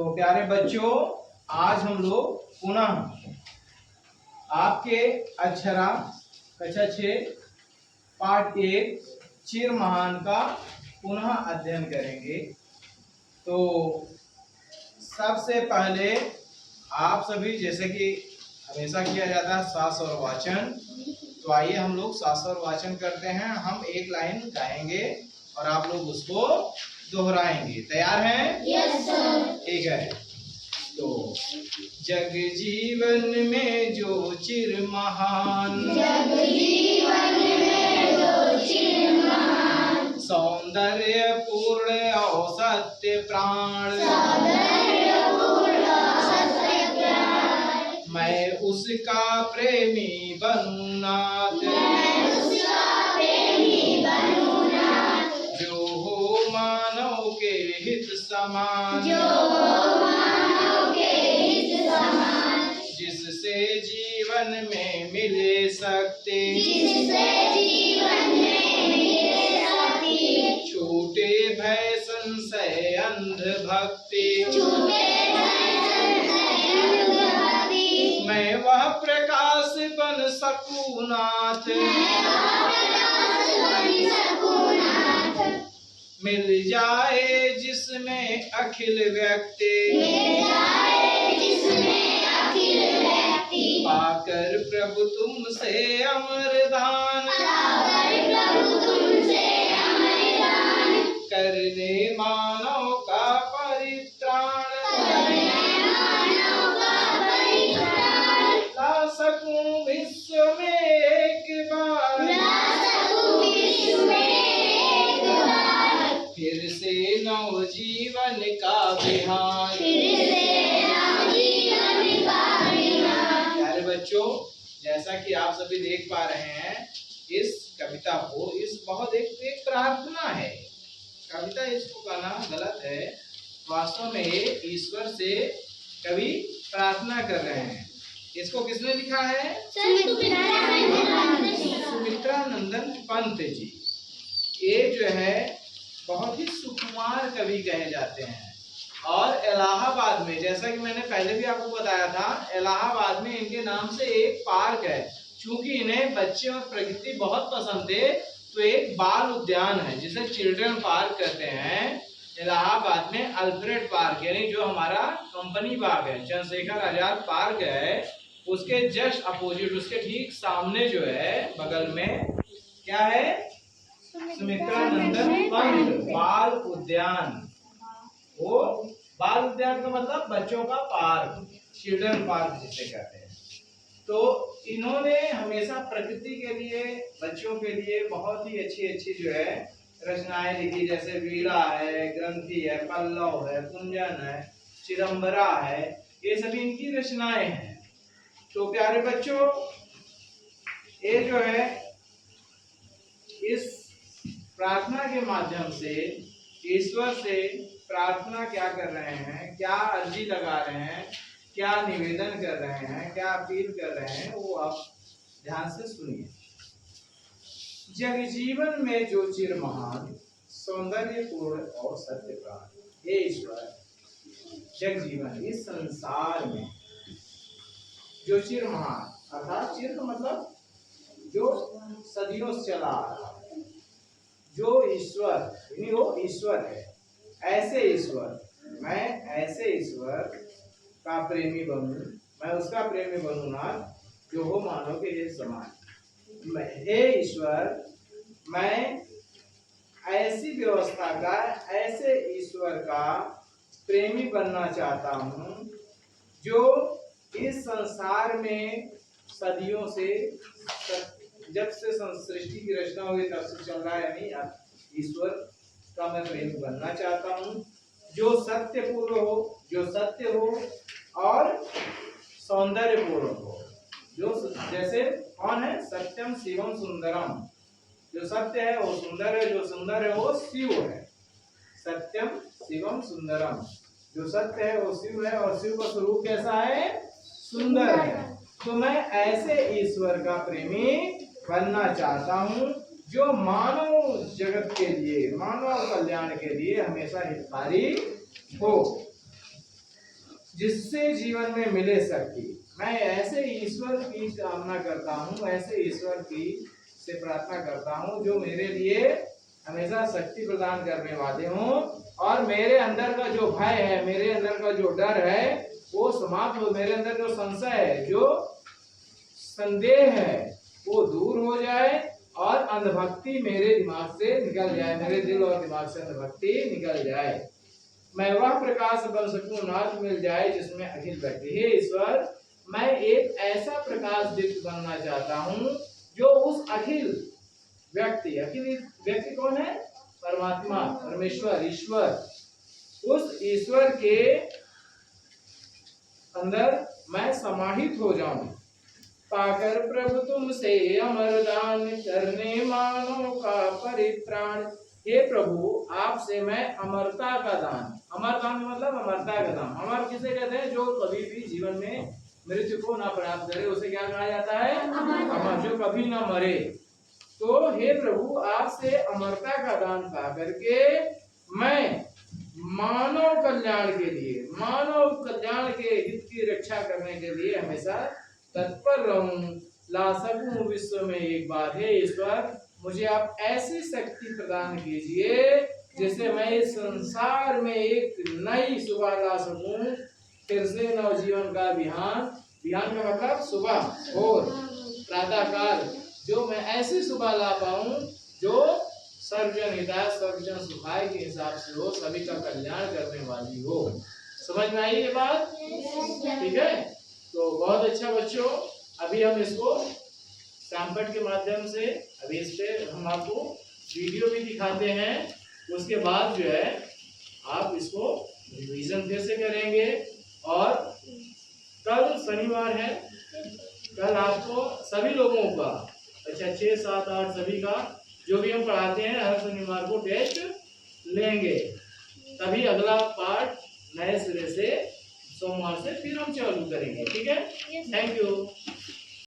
तो प्यारे बच्चों, आज हम लोग पुनः आपके अक्षरा कक्षा 6 पाठ 1 चिर महान का पुनः अध्ययन करेंगे। तो सबसे पहले आप सभी, जैसे कि हमेशा किया जाता है, श्वास और वाचन। तो आइए हम लोग श्वास और वाचन करते हैं। हम एक लाइन गाएंगे और आप लोग उसको दोहराएंगे। तैयार हैं? Yes sir. ठीक है। तो जग जीवन में जो चिर महान, जग जीवन में जो चिर महान, सौंदर्य पूर्ण और सत्य प्राण, सौंदर्य पूर्ण सत्य प्राण, मैं उसका प्रेमी बनूं नाथ, मैं उसका प्रेमी बनूं नाथ, जो हो मानव के हित समान, जो मानव के हित समान, जिससे जीवन में मिले शक्ति, जिससे जीवन में मिले शक्ति, छूटे भय संशय अंध भक्ति, छूटे भय संशय अंध भक्ति, मैं वह प्रकाश बन सकूं नाथ, मैं वह प्रकाश बन सकूं नाथ, मिल जाए जिसमें अखिल व्यक्ति, मिल जाए जिसमें अखिल व्यक्ति, पाकर प्रभु तुमसे अमर दान, पाकर प्रभु तुमसे अमर दान, करने मानव का परित्राण, करने मानव का परित्राण, ला सकूं विश्व में एक बार, ला सकूं विश्व में एक बार, फिर से नव जीवन का विहार। फिर से नवजीवन का विहार। प्यारे बच्चों, जैसा कि आप सभी देख पा रहे हैं, इस कविता को बहुत एक प्रार्थना है। कविता इसको कहना गलत है। वास्तव में ये ईश्वर से कवि प्रार्थना कर रहे हैं। इसको किसने लिखा है? सुमित्रा नंदन पंत जी। ये जो है बहुत ही सुकुमार कवि कहे जाते हैं। और इलाहाबाद में, जैसा कि मैंने पहले भी आपको बताया था, इलाहाबाद में इनके नाम से एक पार्क है। चूंकि इन्हें बच्चे और प्रकृति बहुत पसंद थे, तो एक बाल उद्यान है जिसे चिल्ड्रन पार्क कहते हैं। इलाहाबाद में अल्फ्रेड पार्क, यानी जो हमारा कंपनी बाग है, चंद्रशेखर आजाद पार्क है, उसके जस्ट अपोजिट, उसके ठीक सामने जो है बगल में क्या है? सुमित्रा नंदन पंत बाल उद्यान। वो बाल उद्यान का मतलब बच्चों का पार्क, चिल्ड्रन पार्क जिसे कहते हैं। तो इन्होंने हमेशा प्रकृति के लिए, बच्चों के लिए बहुत ही अच्छी जो है रचनाएं लिखी। जैसे वीणा है, ग्रंथि है, पल्लव है, कुंजन है, चिदंबरा है, ये सभी इनकी रचनाएं हैं। तो प्यारे बच्चों, ये जो है इस प्रार्थना के माध्यम से ईश्वर से प्रार्थना क्या कर रहे हैं, क्या अर्जी लगा रहे हैं, क्या निवेदन कर रहे हैं, क्या अपील कर रहे हैं, वो आप ध्यान से सुनिए। जग जीवन में जो चिर महान, सौंदर्य पूर्ण और सत्य प्राण, हे ईश्वर, जग जीवन, इस संसार में जो चिर महान, अर्थात चिर का मतलब जो सदियों से चला आ रहा है, जो ईश्वर, यानी वो ईश्वर है, ऐसे ईश्वर, मैं ऐसे ईश्वर का प्रेमी बनूं, मैं उसका प्रेमी बनूं नाथ, जो हो मानव के हित समान। हे ईश्वर, मैं ऐसी व्यवस्था का, ऐसे ईश्वर का प्रेमी बनना चाहता हूं, जो इस संसार में सदियों से, जब से सृष्टि की रचना हुई तब से चल रहा है, यानी ईश्वर का मैं प्रेमी बनना चाहता हूँ, जो सत्य पूर्ण हो, जो सत्य हो और सौंदर्य पूर्ण हो। जो जैसे कौन है? सत्यम शिवम सुंदरम। जो सत्य है वो सुंदर है, जो सुंदर है वो शिव है। सत्यम शिवम सुंदरम, जो सत्य है वो शिव है, और शिव का स्वरूप कैसा है? सुंदर है। तो मैं ऐसे ईश्वर का प्रेमी बनना चाहता हूँ, जो मानव जगत के लिए, मानव कल्याण के लिए हमेशा हितकारी हो। जिससे जीवन में मिले शक्ति। मैं ऐसे ईश्वर की कामना करता हूँ, ऐसे ईश्वर की से प्रार्थना करता हूँ जो मेरे लिए हमेशा शक्ति प्रदान करने वाले हों, और मेरे अंदर का जो भय है, मेरे अंदर का जो डर है वो समाप्त हो, मेरे अंदर जो संशय है, जो संदेह है वो दूर हो जाए, और अंधभक्ति मेरे दिमाग से निकल जाए, मेरे दिल और दिमाग से अंधभक्ति निकल जाए। मैं वह प्रकाश बन सकूं, नाथ मिल जाए जिसमें अखिल व्यक्ति। हे ईश्वर, मैं एक ऐसा प्रकाश दीप्त बनना चाहता हूं जो उस अखिल व्यक्ति कौन है? परमात्मा, परमेश्वर, ईश्वर, उस ईश्वर के अंदर मैं समाहित हो जाऊं। पाकर प्रभु तुमसे अमर दान, करने मानव का परित्राण। हे प्रभु, आपसे मैं अमरता का दान, अमर दान मतलब अमरता का दान। अमर किसे कहते हैं? जो कभी भी जीवन में मृत्यु को ना प्राप्त करे, उसे क्या कहा जाता है? अमर, जो कभी ना मरे। तो हे प्रभु, आपसे अमरता का दान पा करके मैं मानव कल्याण के लिए, मानव कल्याण के हित की रक्षा करने के लिए हमेशा तत्पर रहूं, ला सकूं विश्व में एक बार। हे ईश्वर, मुझे आप ऐसी शक्ति प्रदान कीजिए जिससे मैं इस संसार में एक नई सुबह ला सकूं, फिर से नवजीवन का बिहान, बिहान का मतलब सुबह और प्रातः काल, जो मैं ऐसी सुबह ला पाऊं जो सर्वजन हिताय सर्वजन सुखाय के हिसाब से हो, सभी का कल्याण करने वाली हो। समझ में आई ये बात? ठीक है, तो बहुत अच्छा बच्चों, अभी हम इसको सैंपल के माध्यम से अभी इस पे हम आपको वीडियो भी दिखाते हैं। उसके बाद जो है आप इसको रिवीजन फिर से करेंगे, और कल शनिवार है, कल आपको सभी लोगों का, अच्छा 6, 7, 8 सभी का जो भी हम पढ़ाते हैं हर शनिवार को टेस्ट लेंगे। तभी अगला पार्ट नए सिरे से सोमवार से फिर हम चालू करेंगे। ठीक है, थैंक यू।